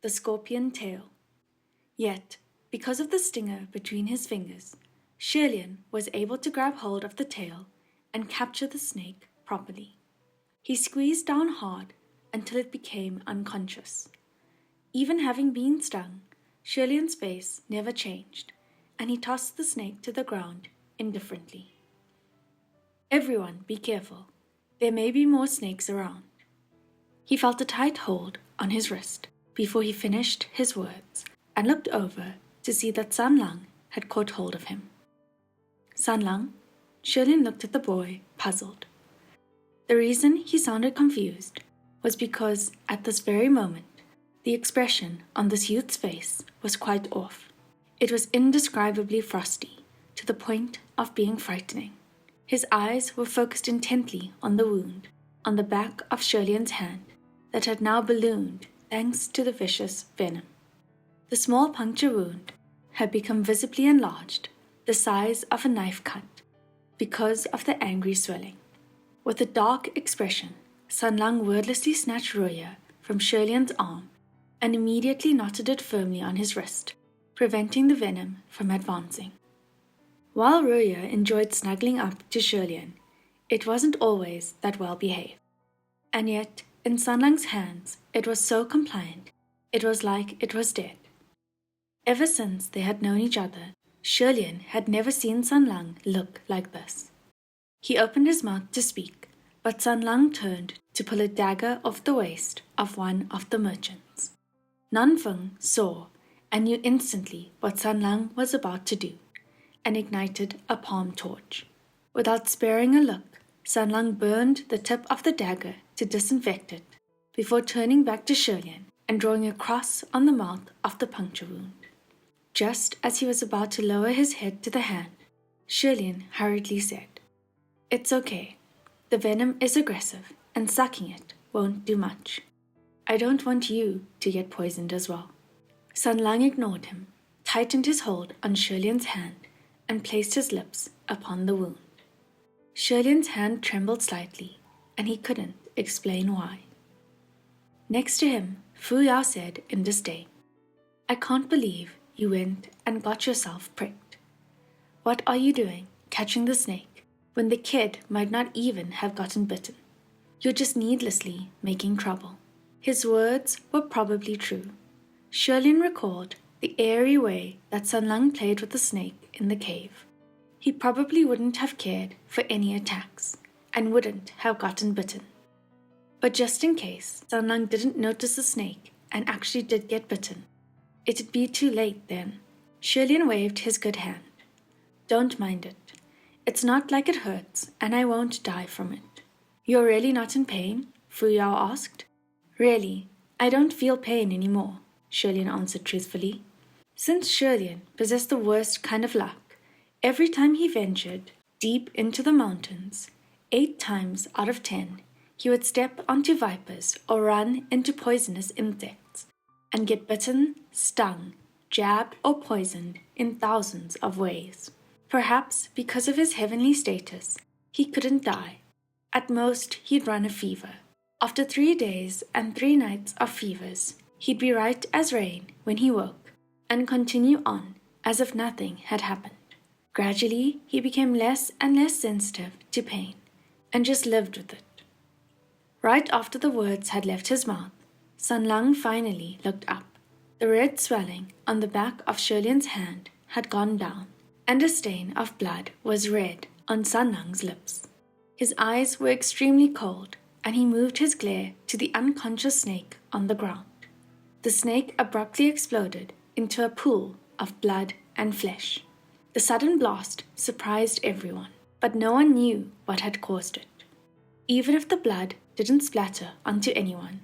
the scorpion tail. Yet, because of the stinger between his fingers, Shirlene was able to grab hold of the tail and capture the snake properly. He squeezed down hard until it became unconscious. Even having been stung, Shirlene's face never changed, and he tossed the snake to the ground indifferently. Everyone be careful. There may be more snakes around. He felt a tight hold on his wrist before he finished his words and looked over to see that Sanlang had caught hold of him. Sanlang? Shirlene looked at the boy, puzzled. The reason he sounded confused was because at this very moment, the expression on this youth's face was quite off. It was indescribably frosty, to the point of being frightening. His eyes were focused intently on the wound on the back of Shirlene's hand that had now ballooned thanks to the vicious venom. The small puncture wound had become visibly enlarged, the size of a knife cut, because of the angry swelling. With a dark expression, Sanlang wordlessly snatched Roya from Shirlene's arm and immediately knotted it firmly on his wrist, preventing the venom from advancing. While Roya enjoyed snuggling up to Shirlene, it wasn't always that well behaved. And yet, in Sanlang's hands, it was so compliant, it was like it was dead. Ever since they had known each other, Shirlene had never seen Sanlang look like this. He opened his mouth to speak, but Sanlang turned to pull a dagger off the waist of one of the merchants. Nanfeng saw and knew instantly what Sanlang was about to do, and ignited a palm torch. Without sparing a look, Sanlang burned the tip of the dagger to disinfect it, before turning back to Shirlene and drawing a cross on the mouth of the puncture wound. Just as he was about to lower his head to the hand, Shirlene hurriedly said, "It's okay. The venom is aggressive, and sucking it won't do much. I don't want you to get poisoned as well." Sanlang ignored him, tightened his hold on Shirlene's hand, and placed his lips upon the wound. Shirlene's hand trembled slightly, and he couldn't explain why. Next to him, Fu Yao said in disdain, "I can't believe you went and got yourself pricked. What are you doing, catching the snake, when the kid might not even have gotten bitten? You're just needlessly making trouble." His words were probably true. Shirlene recalled the airy way that Sanlang played with the snake in the cave. He probably wouldn't have cared for any attacks, and wouldn't have gotten bitten. But just in case Sanlang didn't notice the snake and actually did get bitten, it'd be too late then. Shirlene waved his good hand. "Don't mind it. It's not like it hurts, and I won't die from it." "You're really not in pain?" Fu Yao asked. "Really, I don't feel pain anymore," Shirlene answered truthfully. Since Shirlene possessed the worst kind of luck, every time he ventured deep into the mountains, 8 times out of 10, he would step onto vipers or run into poisonous insects and get bitten, stung, jabbed, or poisoned in thousands of ways. Perhaps because of his heavenly status, he couldn't die. At most, he'd run a fever. After 3 days and 3 nights of fevers, he'd be right as rain when he woke, and continue on as if nothing had happened. Gradually, he became less and less sensitive to pain, and just lived with it. Right after the words had left his mouth, Sanlang finally looked up. The red swelling on the back of Shirlene's hand had gone down, and a stain of blood was red on Sanlang's lips. His eyes were extremely cold, and he moved his glare to the unconscious snake on the ground. The snake abruptly exploded into a pool of blood and flesh. The sudden blast surprised everyone, but no one knew what had caused it. Even if the blood didn't splatter onto anyone,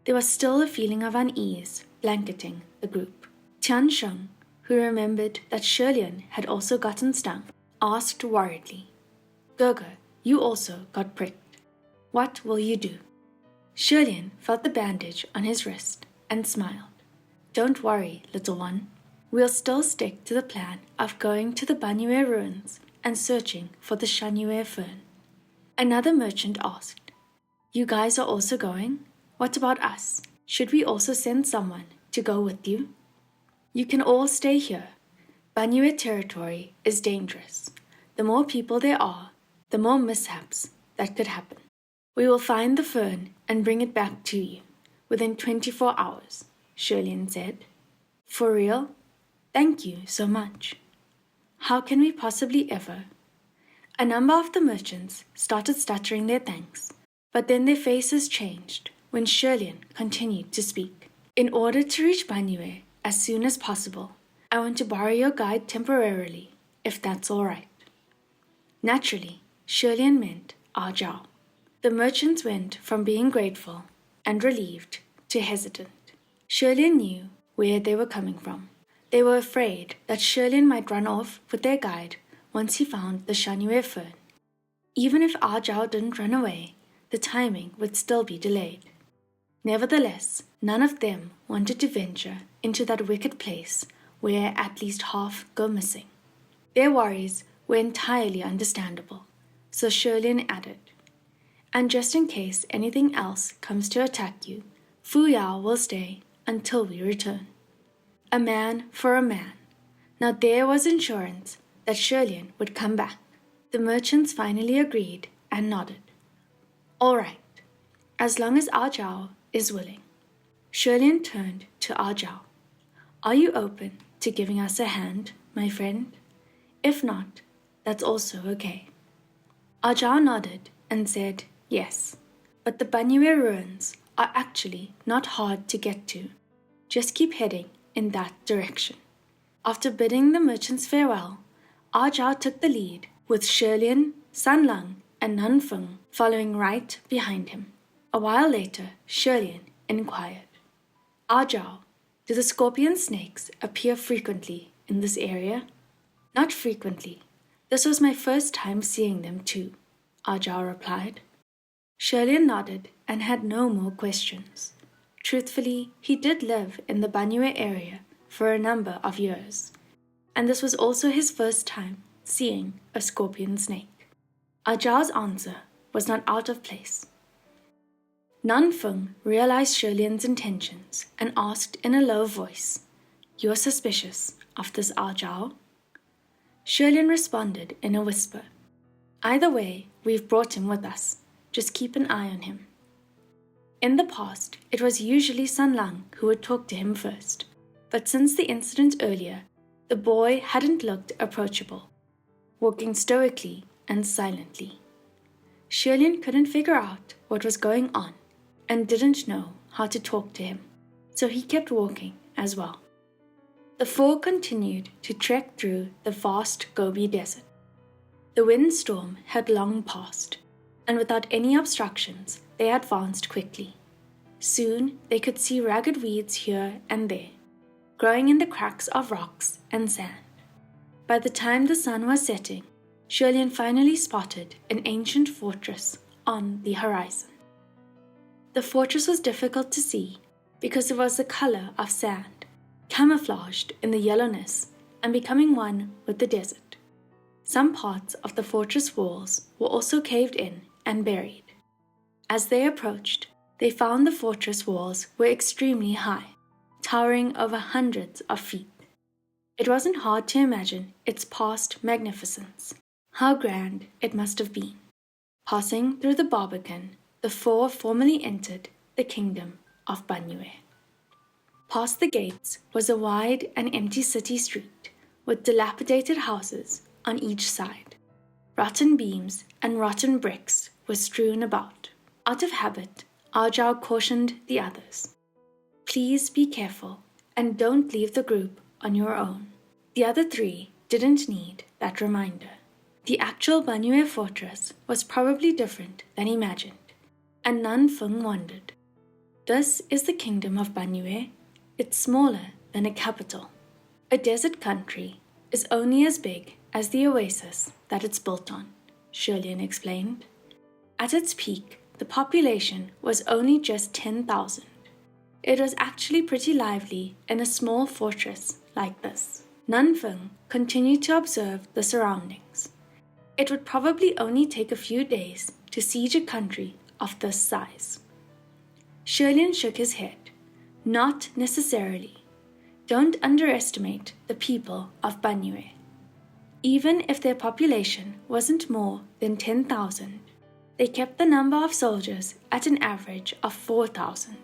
there was still a feeling of unease blanketing the group. Tian Sheng, who remembered that Shirlene had also gotten stung, asked worriedly, "Gogo, you also got pricked. What will you do?" Shirlene felt the bandage on his wrist and smiled. "Don't worry, little one. We'll still stick to the plan of going to the Banyue ruins and searching for the Shanyue fern." Another merchant asked, "You guys are also going? What about us? Should we also send someone to go with you? You can all stay here. Banyue territory is dangerous. The more people there are, the more mishaps that could happen. We will find the fern and bring it back to you within 24 hours, Shirlene said. For real? Thank you so much. How can we possibly ever? A number of the merchants started stuttering their thanks, but then their faces changed when Shirlene continued to speak. In order to reach Banyue as soon as possible, I want to borrow your guide temporarily, if that's all right. Naturally, Shirlene meant Ah Zhao. The merchants went from being grateful and relieved to hesitant. Shirlene knew where they were coming from. They were afraid that Shirlene might run off with their guide once he found the Shanue fern. Even if Ah Zhao didn't run away, the timing would still be delayed. Nevertheless, none of them wanted to venture into that wicked place where at least half go missing. Their worries were entirely understandable, so Shirlene added, and just in case anything else comes to attack you, Fu Yao will stay until we return. A man for a man. Now there was insurance that Shirlene would come back. The merchants finally agreed and nodded. All right, as long as Ah Zhao is willing. Shirlene turned to Ah Zhao. Are you open to giving us a hand, my friend? If not, that's also okay. Ah Zhao nodded and said yes, but the Banyue ruins are actually not hard to get to. Just keep heading in that direction. After bidding the merchants farewell, Ah Zhao took the lead with Shirlene, Sanlang, and Nanfeng following right behind him. A while later, Shirlene inquired, Ah Zhao, do the scorpion snakes appear frequently in this area? Not frequently. This was my first time seeing them too, Ah Zhao replied. Shirlene nodded and had no more questions. Truthfully, he did live in the Banyue area for a number of years, and this was also his first time seeing a scorpion snake. Ah Zhao's answer was not out of place. Nanfeng realized Shirlene's intentions and asked in a low voice, You're suspicious of this Ah Zhao? Shirlene responded in a whisper, Either way, we've brought him with us. Just keep an eye on him. In the past, it was usually Sanlang who would talk to him first, but since the incident earlier, the boy hadn't looked approachable, walking stoically and silently. Shirlene couldn't figure out what was going on and didn't know how to talk to him, so he kept walking as well. The four continued to trek through the vast Gobi Desert. The windstorm had long passed, and without any obstructions, they advanced quickly. Soon they could see ragged weeds here and there, growing in the cracks of rocks and sand. By the time the sun was setting, Shirlene finally spotted an ancient fortress on the horizon. The fortress was difficult to see because it was the color of sand, camouflaged in the yellowness and becoming one with the desert. Some parts of the fortress walls were also caved in and buried. As they approached, they found the fortress walls were extremely high, towering over hundreds of feet. It wasn't hard to imagine its past magnificence. How grand it must have been. Passing through the Barbican, the four formally entered the kingdom of Banyue. Past the gates was a wide and empty city street with dilapidated houses on each side. Rotten beams and rotten bricks were strewn about. Out of habit, Ah Zhao cautioned the others. Please be careful and don't leave the group on your own. The other three didn't need that reminder. The actual Banyue fortress was probably different than imagined, and Nanfeng wondered. This is the kingdom of Banyue. It's smaller than a capital. A desert country is only as big as the oasis that it's built on, Shirlene explained. At its peak, the population was only just 10,000. It was actually pretty lively in a small fortress like this. Nanfeng continued to observe the surroundings. It would probably only take a few days to siege a country of this size. Shirlene shook his head. Not necessarily. Don't underestimate the people of Banyue. Even if their population wasn't more than 10,000, they kept the number of soldiers at an average of 4,000.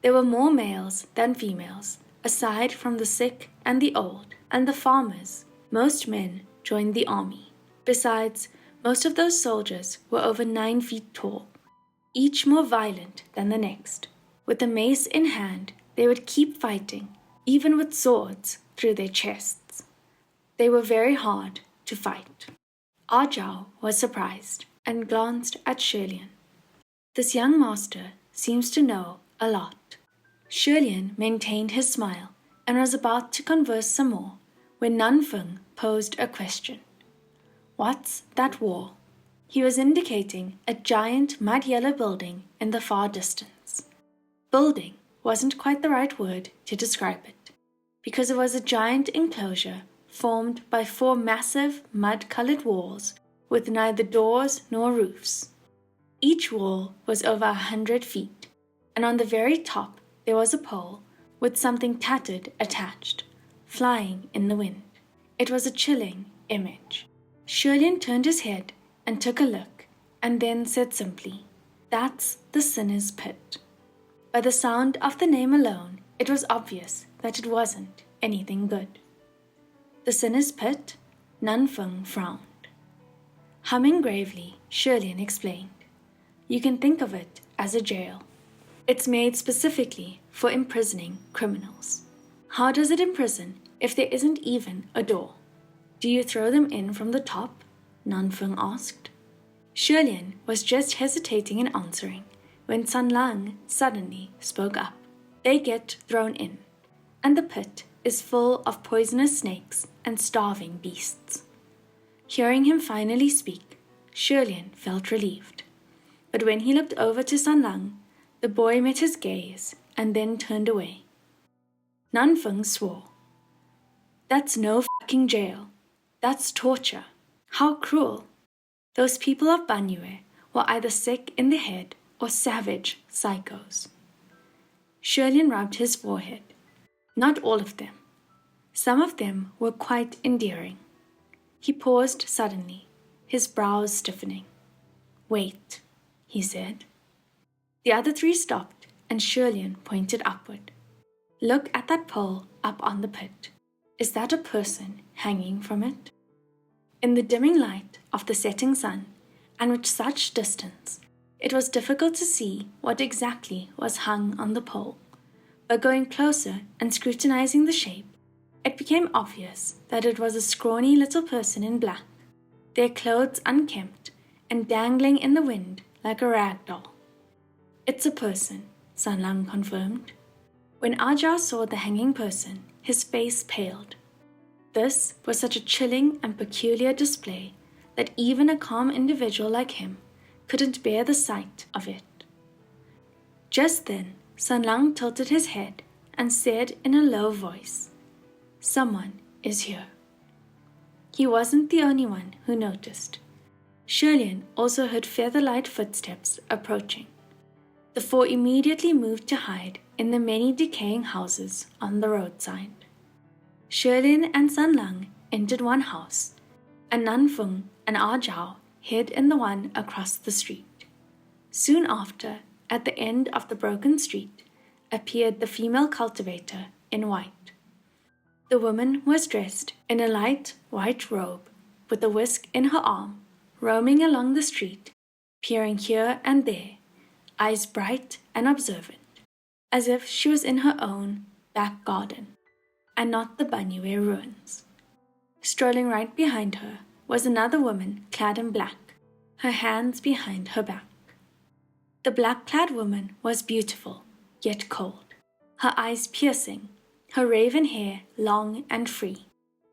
There were more males than females, aside from the sick and the old, and the farmers. Most men joined the army. Besides, most of those soldiers were over 9 feet tall, each more violent than the next. With a mace in hand, they would keep fighting, even with swords through their chests. They were very hard to fight. Ajao was surprised and glanced at Shirlene. This young master seems to know a lot. Shirlene maintained his smile and was about to converse some more when Nanfeng posed a question. What's that wall? He was indicating a giant mud-yellow building in the far distance. Building wasn't quite the right word to describe it, because it was a giant enclosure formed by 4 massive mud-colored walls with neither doors nor roofs. Each wall was over 100 feet, and on the very top there was a pole with something tattered attached, flying in the wind. It was a chilling image. Shirlene turned his head and took a look, and then said simply, "That's the sinner's pit." By the sound of the name alone, it was obvious that it wasn't anything good. The sinner's pit? Nanfeng frowned. Humming gravely, Shirlene explained, "You can think of it as a jail. It's made specifically for imprisoning criminals. How does it imprison if there isn't even a door? Do you throw them in from the top?" Nanfeng asked. Shirlene was just hesitating in answering when Sanlang suddenly spoke up. "They get thrown in, and the pit is full of poisonous snakes and starving beasts." Hearing him finally speak, Shirlene felt relieved. But when he looked over to Sanlang, the boy met his gaze and then turned away. Nanfeng swore. "That's no fucking jail. That's torture. How cruel." Those people of Banyue were either sick in the head or savage psychos. Shirlene rubbed his forehead. Not all of them. Some of them were quite endearing. He paused suddenly, his brows stiffening. "Wait," he said. The other 3 stopped, and Shirlene pointed upward. "Look at that pole up on the pit. Is that a person hanging from it?" In the dimming light of the setting sun, and with such distance, it was difficult to see what exactly was hung on the pole. But going closer and scrutinizing the shape, it became obvious that it was a scrawny little person in black, their clothes unkempt and dangling in the wind like a rag doll. "It's a person," Sanlang confirmed. When Ajao saw the hanging person, his face paled. This was such a chilling and peculiar display that even a calm individual like him couldn't bear the sight of it. Just then, Sanlang tilted his head and said in a low voice, "Someone is here." He wasn't the only one who noticed. Shirlene also heard feather-light footsteps approaching. The 4 immediately moved to hide in the many decaying houses on the roadside. Shirlene and Sanlang entered one house, and Nanfeng and Ajao hid in the one across the street. Soon after, at the end of the broken street, appeared the female cultivator in white. The woman was dressed in a light white robe, with a whisk in her arm, roaming along the street, peering here and there, eyes bright and observant, as if she was in her own back garden, and not the Banyue ruins. Strolling right behind her was another woman clad in black, her hands behind her back. The black-clad woman was beautiful, yet cold, her eyes piercing, her raven hair long and free,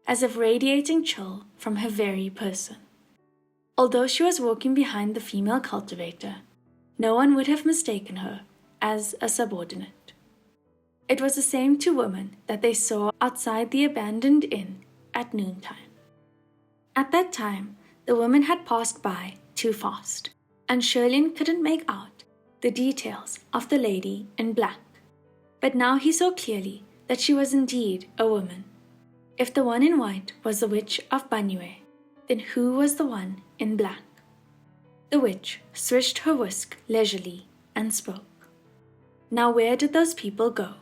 as if radiating chill from her very person. Although she was walking behind the female cultivator, no one would have mistaken her as a subordinate. It was the same 2 women that they saw outside the abandoned inn at noontime. At that time, the women had passed by too fast, and Shirlene couldn't make out the details of the lady in black. But now he saw clearly that she was indeed a woman. If the one in white was the witch of Banyue, then who was the one in black? The witch swished her whisk leisurely and spoke. Now where did those people go?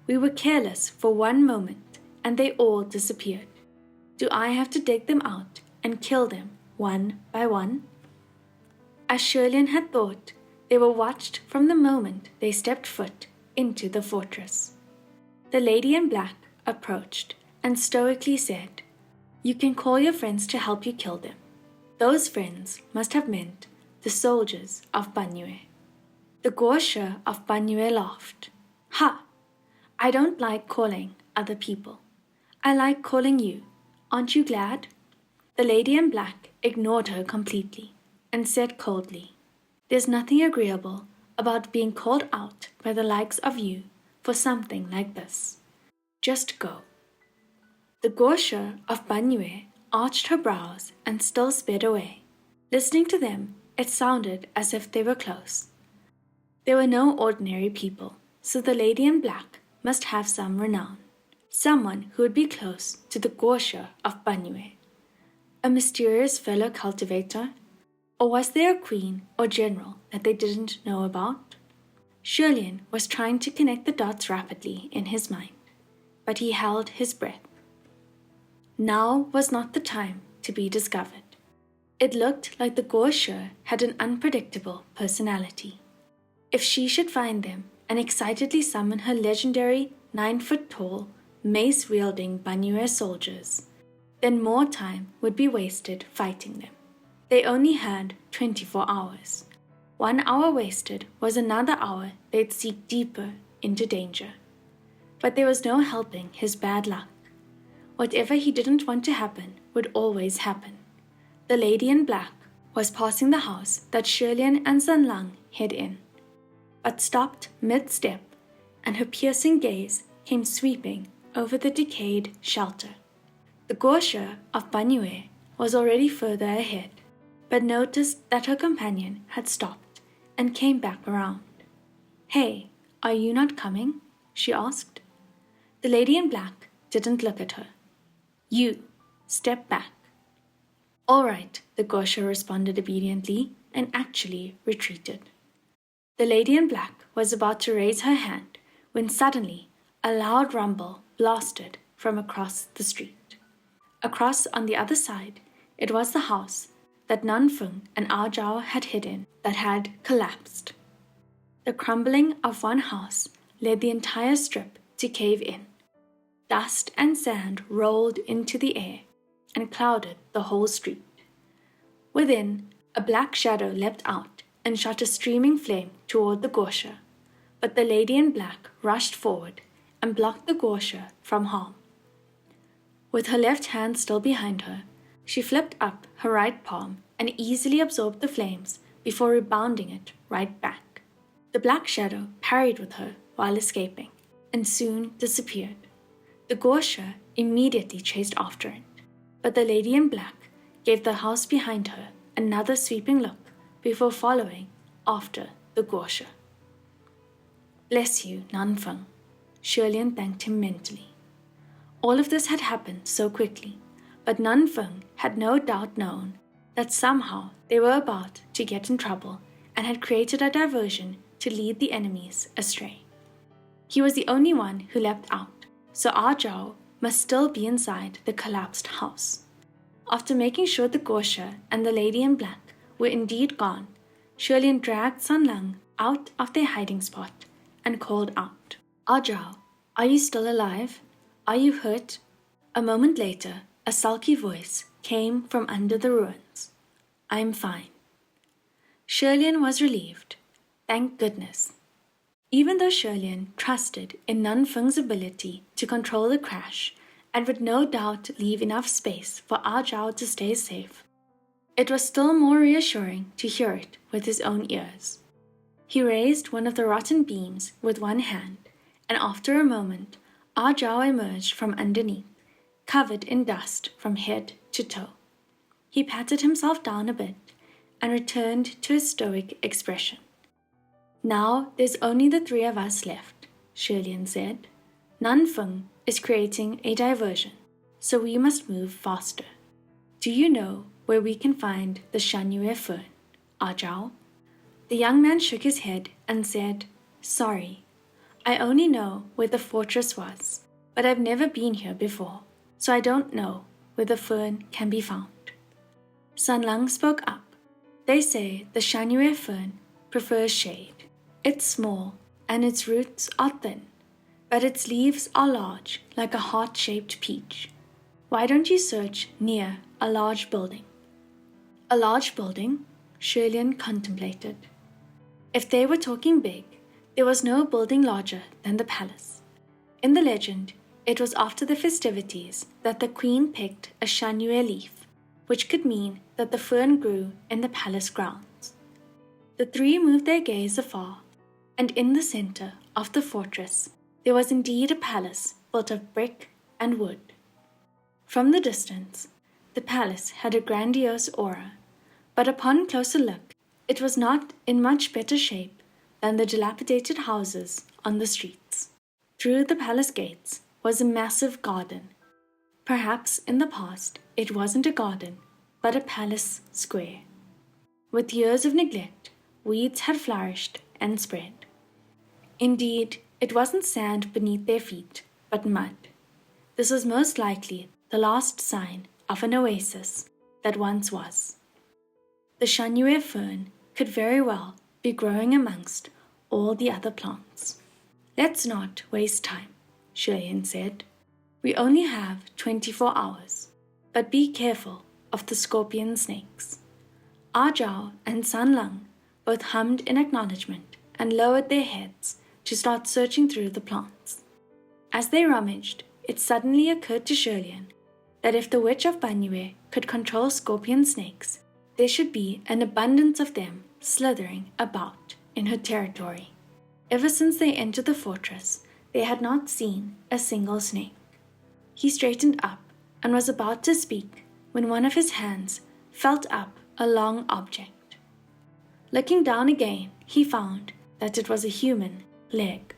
We were careless for one moment, and they all disappeared. Do I have to dig them out and kill them one by one? As Shirlene had thought, they were watched from the moment they stepped foot into the fortress. The lady in black approached and stoically said, "You can call your friends to help you kill them." Those friends must have meant the soldiers of Banyue. The Gosha of Banyue laughed. "Ha! I don't like calling other people. I like calling you. Aren't you glad?" The lady in black ignored her completely and said coldly, "There's nothing agreeable about being called out by the likes of you for something like this. Just go." The Gosha of Banyue arched her brows and still sped away. Listening to them, it sounded as if they were close. They were no ordinary people, so the lady in black must have some renown. Someone who would be close to the Gosha of Banyue. A mysterious fellow cultivator? Or was there a queen or general that they didn't know about? Shirlene was trying to connect the dots rapidly in his mind, but he held his breath. Now was not the time to be discovered. It looked like the Gosha had an unpredictable personality. If she should find them and excitedly summon her legendary 9-foot-tall, mace-wielding Banyue soldiers, then more time would be wasted fighting them. They only had 24 hours. 1 hour wasted was another hour they'd seek deeper into danger. But there was no helping his bad luck. Whatever he didn't want to happen would always happen. The lady in black was passing the house that Shirlene and Sanlang hid in, but stopped mid-step, and her piercing gaze came sweeping over the decayed shelter. The Gosha of Banyue was already further ahead, but noticed that her companion had stopped and came back around. "Hey, are you not coming?" she asked. The lady in black didn't look at her. "You, step back." "All right," the Gosha responded obediently and actually retreated. The lady in black was about to raise her hand when suddenly a loud rumble blasted from across the street. Across on the other side, it was the house that Nanfeng and Ajao had hidden that had collapsed. The crumbling of one house led the entire strip to cave in. Dust and sand rolled into the air and clouded the whole street. Within, a black shadow leapt out and shot a streaming flame toward the Gosha, but the lady in black rushed forward and blocked the Gosha from harm. With her left hand still behind her, she flipped up her right palm and easily absorbed the flames before rebounding it right back. The black shadow parried with her while escaping, and soon disappeared. The Gosha immediately chased after it, but the lady in black gave the house behind her another sweeping look before following after the Gosha. "Bless you, Nanfeng," Shirlene thanked him mentally. All of this had happened so quickly, but Nanfeng had no doubt known that somehow they were about to get in trouble and had created a diversion to lead the enemies astray. He was the only one who leapt out, so Ajao must still be inside the collapsed house. After making sure the Gosha and the lady in black were indeed gone, Shirlene dragged Sanlang out of their hiding spot and called out, "Ajao, are you still alive? Are you hurt?" A moment later, a sulky voice came from under the ruins. "I'm fine." Shirlene was relieved. Thank goodness. Even though Shirlene trusted in Nanfeng's ability to control the crash and would no doubt leave enough space for Ajao to stay safe, it was still more reassuring to hear it with his own ears. He raised one of the rotten beams with one hand, and after a moment, Ajao emerged from underneath, covered in dust from head to toe. He patted himself down a bit and returned to his stoic expression. "Now there's only the 3 of us left. Shirlene said. Nanfeng is creating a diversion, so we must move faster. Do you know where we can find the Shanyue fern, Ajao? The young man shook his head and said, Sorry, I only know where the fortress was, but I've never been here before, so I don't know where the fern can be found. Sanlang spoke up. They say the Shanyue fern prefers shade. It's small and its roots are thin, but its leaves are large like a heart-shaped peach. Why don't you search near a large building? A large building? Shirlene contemplated. If they were talking big, there was no building larger than the palace. In the legend, it was after the festivities that the queen picked a Shanyue leaf, which could mean that the fern grew in the palace grounds. The three moved their gaze afar, and in the center of the fortress there was indeed a palace built of brick and wood. From the distance, the palace had a grandiose aura, but upon closer look, it was not in much better shape than the dilapidated houses on the streets. Through the palace gates was a massive garden. Perhaps in the past it wasn't a garden, but a palace square. With years of neglect, weeds had flourished and spread. Indeed, it wasn't sand beneath their feet, but mud. This was most likely the last sign of an oasis that once was. The Shanyue fern could very well be growing amongst all the other plants. Let's not waste time, Shirlene said. We only have 24 hours, but be careful of the scorpion snakes. Ajao and Sanlang both hummed in acknowledgement and lowered their heads to start searching through the plants. As they rummaged, it suddenly occurred to Shirlene that if the witch of Banyue could control scorpion snakes, there should be an abundance of them slithering about in her territory. Ever since they entered the fortress, they had not seen a single snake. He straightened up and was about to speak when one of his hands felt up a long object. Looking down again, he found that it was a human leg.